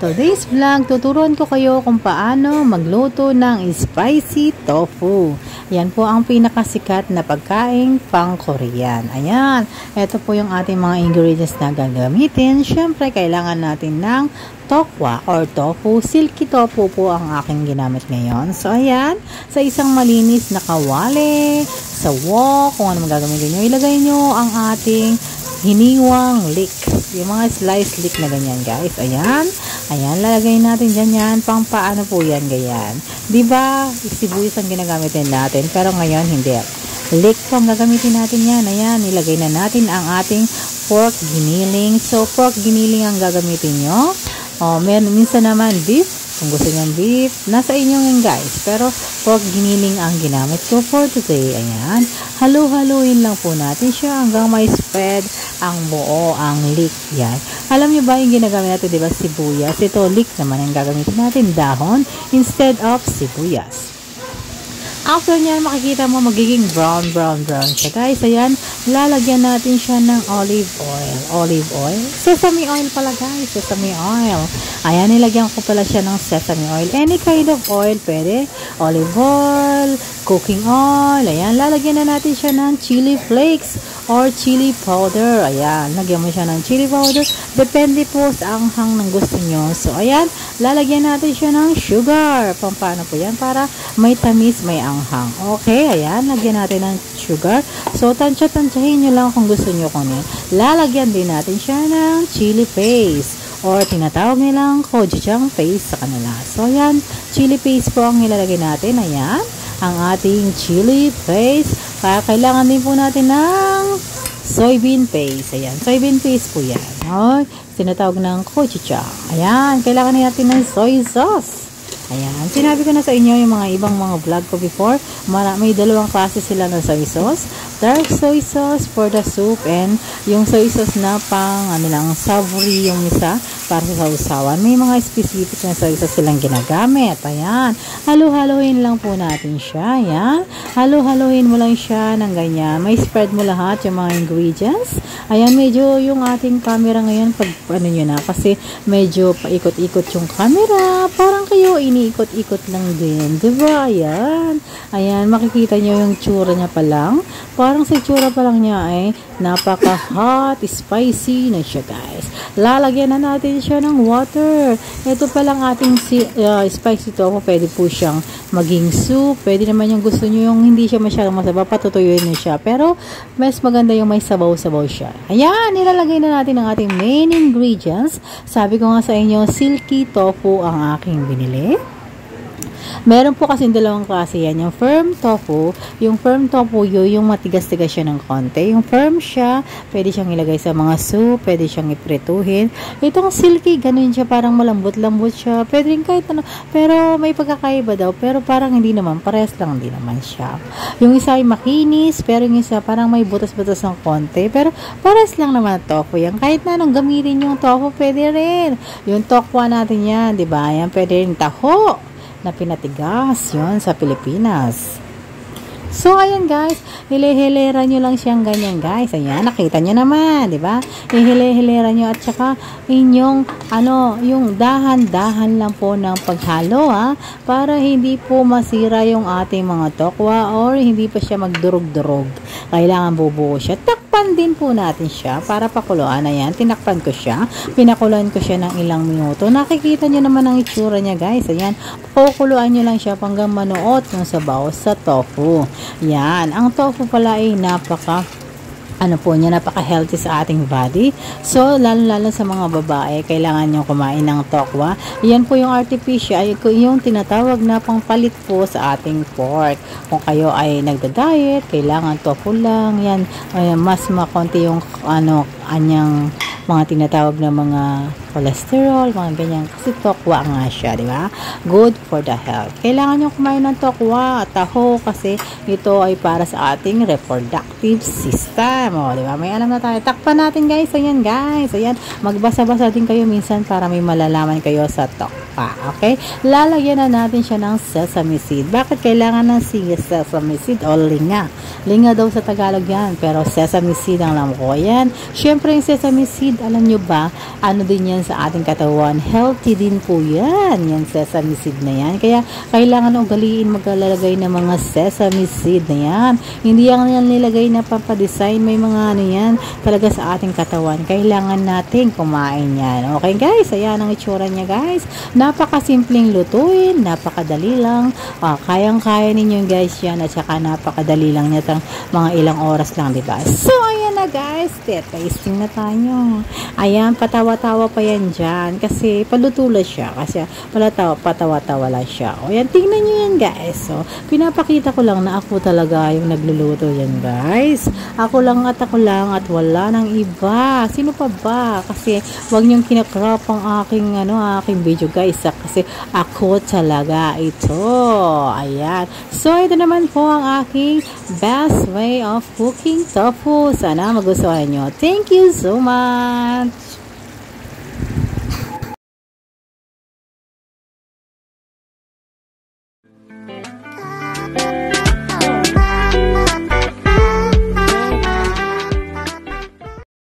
Today's vlog, tuturuan ko kayo kung paano magluto ng spicy tofu. Yan po ang pinakasikat na pagkain pang Korean. Ayan, ito po yung ating mga ingredients na gagamitin. Siyempre, kailangan natin ng tokwa or tofu. Silky tofu po ang aking ginamit ngayon. So, ayan, sa isang malinis na kawali, sa wok, kung ano magagamitin nyo, ilagay nyo ang ating hiniwang leek. Yung mga slice leek na ganyan, guys. Ayan. Ayan, lalagay natin dyan yan. Pang paano po yan, ganyan. Diba, sibuyas ang ginagamitin natin. Pero ngayon, hindi. Leek po ang gagamitin natin yan. Ayan, nilagay na natin ang ating pork giniling. So, pork giniling ang gagamitin nyo. Minsan naman beef. Kung gusto nyo beef, nasa inyo yan, guys. Pero, pork giniling ang ginamit ko for today. Ayan. Halu-haluin lang po natin siya hanggang may spread ang buo, ang leek. Yan. Alam nyo ba yung ginagamit natin, diba, sibuyas? Ito, leek naman ang gagamitin natin, dahon, instead of sibuyas. After nyan, makikita mo magiging brown siya, guys. Ayan, lalagyan natin siya ng olive oil. Sesame oil pala, guys. Sesame oil. Ayan, nilagyan ko pala siya ng sesame oil. Any kind of oil, pwede. Olive oil, cooking oil. Ayan, lalagyan na natin siya ng chili flakes or chili powder. Ayan, lagyan mo siya ng chili powder. Depende po sa anghang ng gusto nyo. So, ayan, lalagyan natin siya ng sugar. Paano po yan? Para may tamis, may anghang. Okay, ayan, lagyan natin ng sugar. So, tansya-tansyahin nyo lang kung gusto nyo kunin. Lalagyan din natin siya ng chili paste or tinatawag nilang gochujang paste sa kanila. So, ayan, chili paste po ang ilalagay natin. Ayan, ang ating chili paste. Kaya kailangan din po natin ng soybean paste. Ayan, soybean paste po yan. Okay, tinatawag ng gochujang. Ayan, kailangan natin ng soy sauce. Ayan, sinabi ko na sa inyo yung mga ibang mga vlog ko before. May dalawang klase sila ng soy sauce. Dark soy sauce for the soup and yung soy sauce na pang savory yung isa para sa sausawan. May mga specific na soy sauce silang ginagamit. Ayan, halu-haluin lang po natin siya. Ayan, halu-haluin mo lang siya ng ganyan. May spread mo lahat yung mga ingredients. Ayan, medyo yung ating camera ngayon pag nyo na kasi medyo paikot-ikot yung camera. Parang kayo iniikot-ikot lang din. Diba? Ayan. Ayan, makikita nyo yung tsura niya pa lang. Parang sa tsura pa lang niya ay napaka-hot, spicy na siya, guys. Lalagyan na natin siya ng water. Ito pa lang ating spicy tofu. Pwede po siyang maging soup. Pwede naman yung gusto nyo yung hindi siya masyadong masaba. Patutuyuin nyo siya. Pero, mas maganda yung may sabaw-sabaw siya. Ayan, nilalagay na natin ang ating main ingredients. Sabi ko nga sa inyo, silky tofu ang aking binili. Meron po kasi dalawang klase yan. Yung firm tofu yung matigas-tigas siya ng konti. Yung firm siya, pwede siyang ilagay sa mga soup, pwede siyang iprituhin. Itong silky, ganun siya, parang malambot-lambot siya. Pwede rin kahit ano, pero may pagkakaiba daw. Pero parang hindi naman, parehas lang din naman siya. Yung isa ay makinis, pero yung isa parang may butas-butas ng konti. Pero parehas lang naman tofu yan. Kahit na anong gamitin yung tofu, pwede rin. Yung tokwa natin yan, diba? Yan, pwede rin taho na pinatigas yon sa Pilipinas. So, ayan, guys, hile-hilera nyo lang siyang ganyan, guys. Ayan, nakita nyo naman, di ba? Hile-hilera nyo at saka inyong, yung dahan-dahan lang po ng paghalo, ha? Para hindi po masira yung ating mga tokwa or hindi pa siya magdurog-durog. Kailangan bubuo siya. Takpan din po natin siya para pakuluan. Ayan, tinakpan ko siya. Pinakuluan ko siya ng ilang minuto. Nakikita nyo naman ang itsura niya, guys. Ayan, pakuluan nyo lang siya hanggang manuot yung sabaw sa tofu. Yan, ang tofu pala ay napaka-healthy sa ating body. So, lalo-lalo sa mga babae, kailangan nyo kumain ng tokwa. Yan po yung artificial, yung tinatawag na pangpalit po sa ating pork. Kung kayo ay nagda-diet, kailangan tofu lang. Yan, mas makonti yung anyang mga tinatawag na mga cholesterol, mga ganyan. Kasi tokwa nga siya, di ba? Good for the health. Kailangan nyo kumain ng tokwa, taho, kasi ito ay para sa ating reproductive system. O, di ba? May alam na tayo. Takpan natin, guys. Ayan, guys. Ayan. Magbasa-basa din kayo minsan para may malalaman kayo sa tokwa. Okay? Lalagyan na natin siya ng sesame seed. Bakit kailangan ng sesame seed o linga? Linga daw sa Tagalog yan. Pero sesame seed ang alam ko. Ayan. Syempre, yung sesame seed, alam nyo ba, ano din yan din sa ating katawan. Healthy din po yan. Yan sesame seed na yan. Kaya kailangan ugaliin maglalagay ng mga sesame seed na yan. Hindi yan nilagay na pampadesign. May mga ano yan talaga sa ating katawan. Kailangan natin kumain yan. Okay guys, ayan ang itsura niya guys. Napakasimpleng lutuin. Napakadali lang. Kayang-kaya ninyo guys yan. At saka napakadali lang niya. Mga ilang oras lang, diba? So, ayan na guys. Tasting na tayo. Ayan, patawa-tawa pa yan dyan. Kasi, palutula siya. Kasi, patawa-tawa lang siya. O, ayan, tingnan nyo yan guys. So, pinapakita ko lang na ako talaga yung nagluluto yan guys. Ako lang at wala nang iba. Sino pa ba? Kasi, wag nyong kinakrap ang aking video guys. Kasi, ako talaga ito. Ayan. So, ito naman po ang aking best way of cooking tofu. Sana magustuhan nyo. Thank you so much!